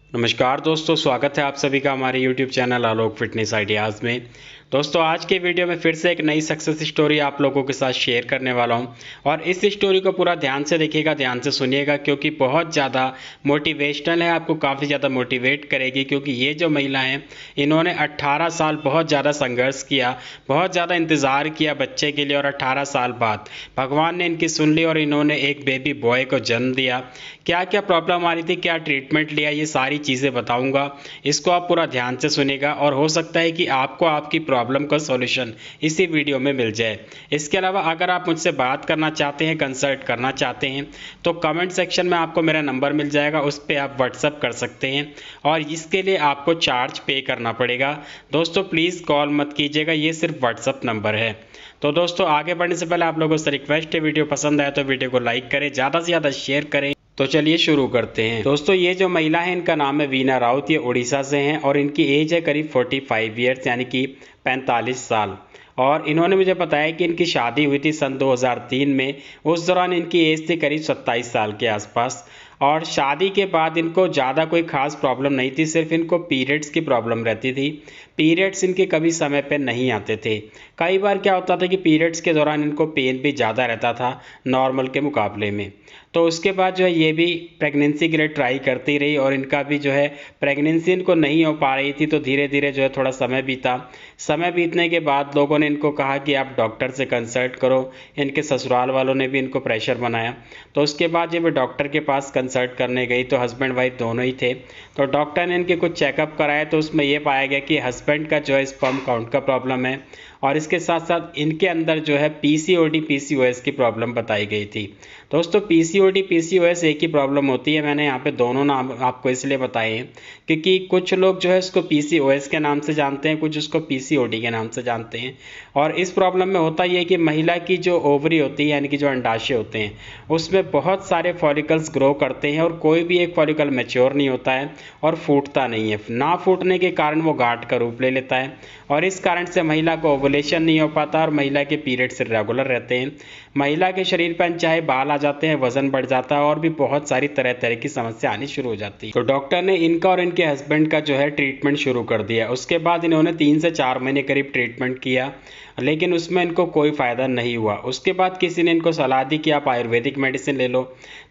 नमस्कार दोस्तों, स्वागत है आप सभी का हमारे YouTube चैनल आलोक फिटनेस आइडियाज़ में। दोस्तों, आज के वीडियो में फिर से एक नई सक्सेस स्टोरी आप लोगों के साथ शेयर करने वाला हूं और इस स्टोरी को पूरा ध्यान से देखिएगा, ध्यान से सुनिएगा क्योंकि बहुत ज़्यादा मोटिवेशनल है, आपको काफ़ी ज़्यादा मोटिवेट करेगी। क्योंकि ये जो महिला हैं, इन्होंने 18 साल बहुत ज़्यादा संघर्ष किया, बहुत ज़्यादा इंतज़ार किया बच्चे के लिए और 18 साल बाद भगवान ने इनकी सुन ली और इन्होंने एक बेबी बॉय को जन्म दिया। क्या क्या प्रॉब्लम आ रही थी, क्या ट्रीटमेंट लिया, ये सारी चीज़ें बताऊंगा। इसको आप पूरा ध्यान से सुनेगा और हो सकता है कि आपको आपकी प्रॉब्लम का सॉल्यूशन इसी वीडियो में मिल जाए। इसके अलावा अगर आप मुझसे बात करना चाहते हैं, कंसल्ट करना चाहते हैं, तो कमेंट सेक्शन में आपको मेरा नंबर मिल जाएगा, उस पर आप व्हाट्सअप कर सकते हैं और इसके लिए आपको चार्ज पे करना पड़ेगा। दोस्तों प्लीज़ कॉल मत कीजिएगा, ये सिर्फ व्हाट्सअप नंबर है। तो दोस्तों आगे बढ़ने से पहले आप लोगों से रिक्वेस्ट है, वीडियो पसंद आए तो वीडियो को लाइक करें, ज़्यादा से ज़्यादा शेयर करें। तो चलिए शुरू करते हैं। दोस्तों ये जो महिला है, इनका नाम है वीना राउत, ये उड़ीसा से हैं और इनकी एज है करीब 45 ईयर्स यानी कि 45 साल। और इन्होंने मुझे बताया कि इनकी शादी हुई थी सन 2003 में। उस दौरान इनकी एज थी करीब 27 साल के आसपास और शादी के बाद इनको ज़्यादा कोई ख़ास प्रॉब्लम नहीं थी, सिर्फ इनको पीरियड्स की प्रॉब्लम रहती थी। पीरियड्स इनके कभी समय पे नहीं आते थे। कई बार क्या होता था कि पीरियड्स के दौरान इनको पेन भी ज़्यादा रहता था नॉर्मल के मुकाबले में। तो उसके बाद जो है ये भी प्रेगनेंसी के लिए ट्राई करती रही और इनका भी जो है प्रेगनेंसी इनको नहीं हो पा रही थी। तो धीरे धीरे जो है थोड़ा समय बीता। समय बीतने के बाद लोगों ने इनको कहा कि आप डॉक्टर से कंसल्ट करो। इनके ससुराल वालों ने भी इनको प्रेशर बनाया। तो उसके बाद जब डॉक्टर के पास कंसल्ट करने गई तो हस्बैंड वाइफ दोनों ही थे। तो डॉक्टर ने इनके कुछ चेकअप कराए तो उसमें ये पाया गया कि हस्बैंड का जो है स्पर्म काउंट का प्रॉब्लम है और इसके साथ साथ इनके अंदर जो है पीसीओडी पीसीओएस की प्रॉब्लम बताई गई थी। दोस्तों पीसीओडी पीसीओएस एक ही प्रॉब्लम होती है। मैंने यहाँ पे दोनों नाम आपको इसलिए बताए हैं क्योंकि कुछ लोग जो है इसको पीसीओएस के नाम से जानते हैं, कुछ उसको पीसीओडी के नाम से जानते हैं। और इस प्रॉब्लम में होता ये है कि महिला की जो ओवरी होती है यानी कि जो अंडाशय होते हैं, उसमें बहुत सारे फॉलिकल्स ग्रो करते हैं और कोई भी एक फॉलिकल मैच्योर नहीं होता है और फूटता नहीं है। ना फूटने के कारण वो गांठ का रूप ले लेता है और इस कारण से महिला को ओवुलेशन नहीं हो पाता और महिला के पीरियड्स इरेगुलर रहते हैं। महिला के शरीर पर अनचाहे बाल आ जाते हैं, वजन बढ़ जाता है और भी बहुत सारी तरह तरह की समस्या आनी शुरू हो जाती है। तो डॉक्टर ने इनका और इनके हस्बैंड का जो है ट्रीटमेंट शुरू कर दिया। उसके बाद इन्होंने 3 से 4 महीने करीब ट्रीटमेंट किया लेकिन उसमें इनको कोई फ़ायदा नहीं हुआ। उसके बाद किसी ने इनको सलाह दी कि आप आयुर्वेदिक मेडिसिन ले लो।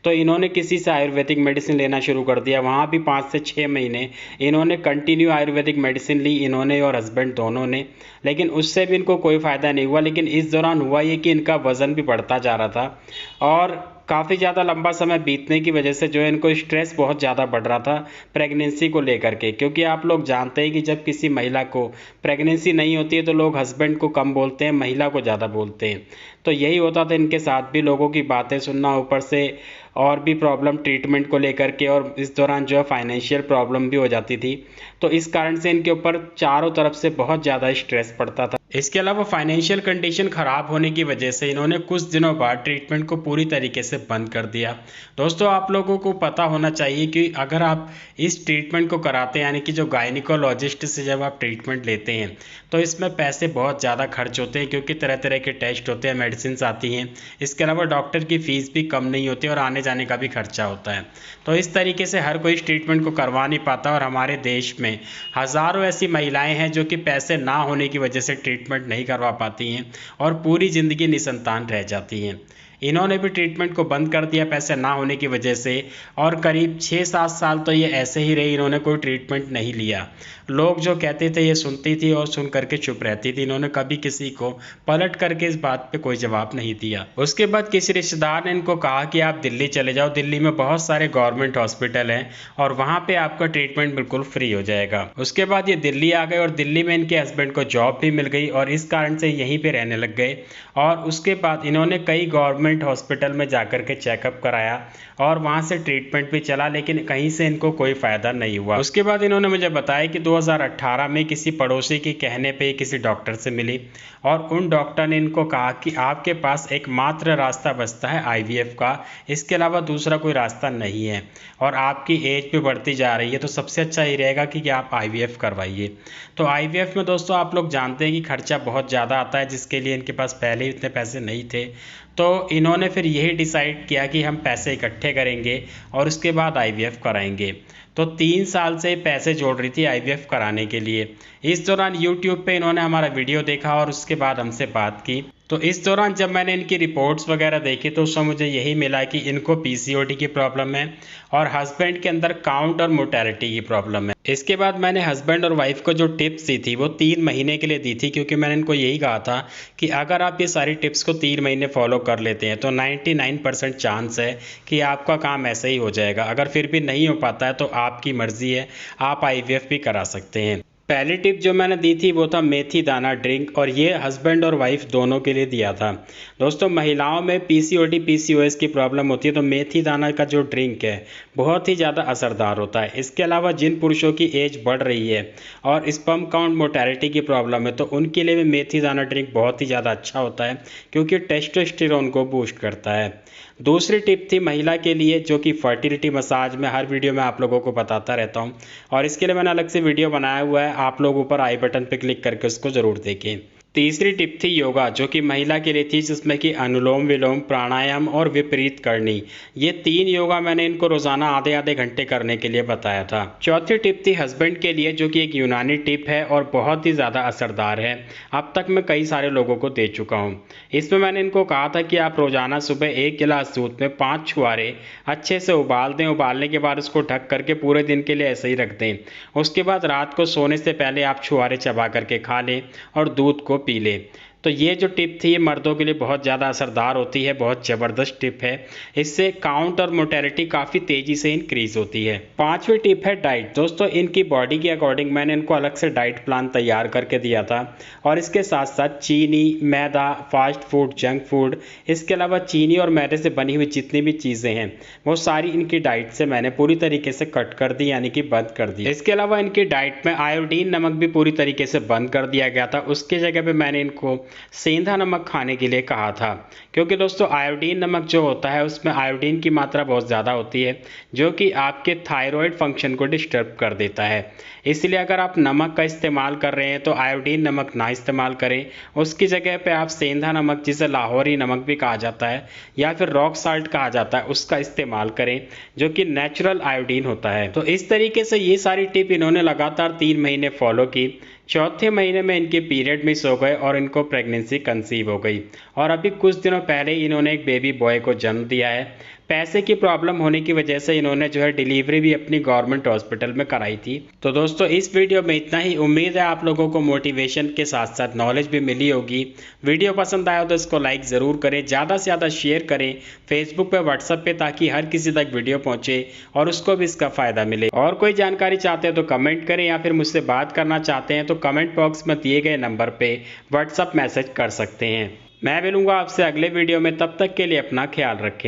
तो इन्होंने किसी से आयुर्वेदिक मेडिसिन लेना शुरू कर दिया। वहाँ भी 5 से 6 महीने इन्होंने कंटिन्यू आयुर्वेदिक मेडिसिन ली, इन्होंने और हस्बैंड दोनों ने, लेकिन उससे भी इनको कोई फ़ायदा नहीं हुआ। लेकिन इस दौरान हुआ ये कि इनका वज़न भी बढ़ता जा रहा था और काफ़ी ज़्यादा लंबा समय बीतने की वजह से जो है इनको स्ट्रेस बहुत ज़्यादा बढ़ रहा था प्रेगनेंसी को लेकर के। क्योंकि आप लोग जानते हैं कि जब किसी महिला को प्रेगनेंसी नहीं होती है तो लोग हस्बैंड को कम बोलते हैं, महिला को ज़्यादा बोलते हैं। तो यही होता था इनके साथ भी, लोगों की बातें सुनना, ऊपर से और भी प्रॉब्लम ट्रीटमेंट को लेकर के, और इस दौरान जो है फाइनेंशियल प्रॉब्लम भी हो जाती थी। तो इस कारण से इनके ऊपर चारों तरफ से बहुत ज़्यादा स्ट्रेस पड़ता था। इसके अलावा फाइनेंशियल कंडीशन ख़राब होने की वजह से इन्होंने कुछ दिनों बाद ट्रीटमेंट को पूरी तरीके से बंद कर दिया। दोस्तों आप लोगों को पता होना चाहिए कि अगर आप इस ट्रीटमेंट को कराते हैं यानी कि जो गायनिकोलॉजिस्ट से जब आप ट्रीटमेंट लेते हैं तो इसमें पैसे बहुत ज़्यादा खर्च होते हैं क्योंकि तरह तरह के टेस्ट होते हैं, मेडिसिन आती हैं। इसके अलावा डॉक्टर की फ़ीस भी कम नहीं होती और आने जाने का भी खर्चा होता है। तो इस तरीके से हर कोई इस ट्रीटमेंट को करवा नहीं पाता और हमारे देश में हज़ारों ऐसी महिलाएं हैं जो कि पैसे ना होने की वजह से ट्रीटमेंट नहीं करवा पाती हैं और पूरी ज़िंदगी निसंतान रह जाती हैं। इन्होंने भी ट्रीटमेंट को बंद कर दिया पैसे ना होने की वजह से और करीब 6-7 साल तो ये ऐसे ही रही, इन्होंने कोई ट्रीटमेंट नहीं लिया। लोग जो कहते थे ये सुनती थी और सुन करके चुप रहती थी। इन्होंने कभी किसी को पलट करके इस बात पे कोई जवाब नहीं दिया। उसके बाद किसी रिश्तेदार ने इनको कहा कि आप दिल्ली चले जाओ, दिल्ली में बहुत सारे गवर्नमेंट हॉस्पिटल हैं और वहाँ पे आपका ट्रीटमेंट बिल्कुल फ्री हो जाएगा। उसके बाद ये दिल्ली आ गए और दिल्ली में इनके हस्बैंड को जॉब भी मिल गई और इस कारण से यहीं पर रहने लग गए। और उसके बाद इन्होंने कई गवर्नमेंट हॉस्पिटल में जाकर के चेकअप कराया और वहाँ से ट्रीटमेंट भी चला लेकिन कहीं से इनको कोई फ़ायदा नहीं हुआ। उसके बाद इन्होंने मुझे बताया कि 2018 में किसी पड़ोसी के कहने पे किसी डॉक्टर से मिली और उन डॉक्टर ने इनको कहा कि आपके पास एकमात्र रास्ता बचता है आईवीएफ का, इसके अलावा दूसरा कोई रास्ता नहीं है और आपकी एज भी बढ़ती जा रही है तो सबसे अच्छा ये रहेगा कि आप आईवीएफ करवाइए। तो आईवीएफ में दोस्तों आप लोग जानते हैं कि खर्चा बहुत ज़्यादा आता है जिसके लिए इनके पास पहले ही इतने पैसे नहीं थे। तो इन्होंने फिर यही डिसाइड किया कि हम पैसे इकट्ठे करेंगे और उसके बाद आईवीएफ कराएंगे। तो 3 साल से पैसे जोड़ रही थी आईवीएफ कराने के लिए। इस दौरान यूट्यूब पे इन्होंने हमारा वीडियो देखा और उसके बाद हमसे बात की। तो इस दौरान जब मैंने इनकी रिपोर्ट्स वगैरह देखी तो उसमें मुझे यही मिला कि इनको पीसीओडी की प्रॉब्लम है और हस्बैंड के अंदर काउंट और मोर्टेलिटी की प्रॉब्लम है। इसके बाद मैंने हस्बैंड और वाइफ को जो टिप्स दी थी वो 3 महीने के लिए दी थी, क्योंकि मैंने इनको यही कहा था कि अगर आप ये सारी टिप्स को 3 महीने फॉलो कर लेते हैं तो 99% चांस है कि आपका काम ऐसे ही हो जाएगा। अगर फिर भी नहीं हो पाता है तो आपकी मर्जी है, आप आईवीएफ भी करा सकते हैं। पहली टिप जो मैंने दी थी वो था मेथी दाना ड्रिंक, और ये हस्बैंड और वाइफ दोनों के लिए दिया था। दोस्तों, महिलाओं में पीसीओडी पीसीओएस की प्रॉब्लम होती है तो मेथी दाना का जो ड्रिंक है बहुत ही ज़्यादा असरदार होता है। इसके अलावा जिन पुरुषों की एज बढ़ रही है और स्पर्म काउंट मोर्टेलिटी की प्रॉब्लम है तो उनके लिए भी मेथी दाना ड्रिंक बहुत ही ज़्यादा अच्छा होता है, क्योंकि टेस्टोस्टेरोन को बूस्ट करता है। दूसरी टिप थी महिला के लिए, जो कि फर्टिलिटी मसाज में हर वीडियो में आप लोगों को बताता रहता हूं, और इसके लिए मैंने अलग से वीडियो बनाया हुआ है, आप लोग ऊपर आई बटन पर क्लिक करके उसको ज़रूर देखें। तीसरी टिप थी योगा, जो कि महिला के लिए थी, जिसमें कि अनुलोम विलोम, प्राणायाम और विपरीत करनी। ये 3 योगा मैंने इनको रोजाना आधे आधे घंटे करने के लिए बताया था। चौथी टिप थी हस्बैंड के लिए, जो कि एक यूनानी टिप है और बहुत ही ज़्यादा असरदार है। अब तक मैं कई सारे लोगों को दे चुका हूँ। इसमें मैंने इनको कहा था कि आप रोजाना सुबह 1 गिलास दूध में 5 छुहारे अच्छे से उबाल दें। उबालने के बाद उसको ढक करके पूरे दिन के लिए ऐसे ही रख दें। उसके बाद रात को सोने से पहले आप छुहारे चबा करके खा लें और दूध को पी ले। तो ये जो टिप थी ये मर्दों के लिए बहुत ज़्यादा असरदार होती है, बहुत ज़बरदस्त टिप है। इससे काउंट और मोर्टेलिटी काफ़ी तेज़ी से इंक्रीज होती है। 5वीं टिप है डाइट। दोस्तों, इनकी बॉडी के अकॉर्डिंग मैंने इनको अलग से डाइट प्लान तैयार करके दिया था, और इसके साथ साथ चीनी, मैदा, फास्ट फूड, जंक फूड, इसके अलावा चीनी और मैदे से बनी हुई जितनी भी चीज़ें हैं वो सारी इनकी डाइट से मैंने पूरी तरीके से कट कर दी, यानी कि बंद कर दी। इसके अलावा इनकी डाइट में आयोडीन नमक भी पूरी तरीके से बंद कर दिया गया था। उसकी जगह पे मैंने इनको सेंधा नमक खाने के लिए कहा था, क्योंकि दोस्तों आयोडीन नमक जो होता है उसमें आयोडीन की मात्रा बहुत ज़्यादा होती है, जो कि आपके थायराइड फंक्शन को डिस्टर्ब कर देता है। इसलिए अगर आप नमक का इस्तेमाल कर रहे हैं तो आयोडीन नमक ना इस्तेमाल करें। उसकी जगह पे आप सेंधा नमक, जिसे लाहौरी नमक भी कहा जाता है या फिर रॉक साल्ट कहा जाता है, उसका इस्तेमाल करें, जो कि नेचुरल आयोडीन होता है। तो इस तरीके से ये सारी टिप इन्होंने लगातार 3 महीने फॉलो की। चौथे महीने में इनके पीरियड मिस हो गए और इनको प्रेगनेंसी कंसीव हो गई, और अभी कुछ दिनों पहले इन्होंने एक बेबी बॉय को जन्म दिया है। पैसे की प्रॉब्लम होने की वजह से इन्होंने जो है डिलीवरी भी अपनी गवर्नमेंट हॉस्पिटल में कराई थी। तो दोस्तों, इस वीडियो में इतना ही। उम्मीद है आप लोगों को मोटिवेशन के साथ साथ नॉलेज भी मिली होगी। वीडियो पसंद आया तो इसको लाइक ज़रूर करें, ज़्यादा से ज़्यादा शेयर करें फेसबुक पे, व्हाट्सएप पे, ताकि हर किसी तक वीडियो पहुंचे और उसको भी इसका फ़ायदा मिले। और कोई जानकारी चाहते हैं तो कमेंट करें, या फिर मुझसे बात करना चाहते हैं तो कमेंट बॉक्स में दिए गए नंबर पे व्हाट्सएप मैसेज कर सकते हैं। मैं मिलूंगा आपसे अगले वीडियो में, तब तक के लिए अपना ख्याल रखें।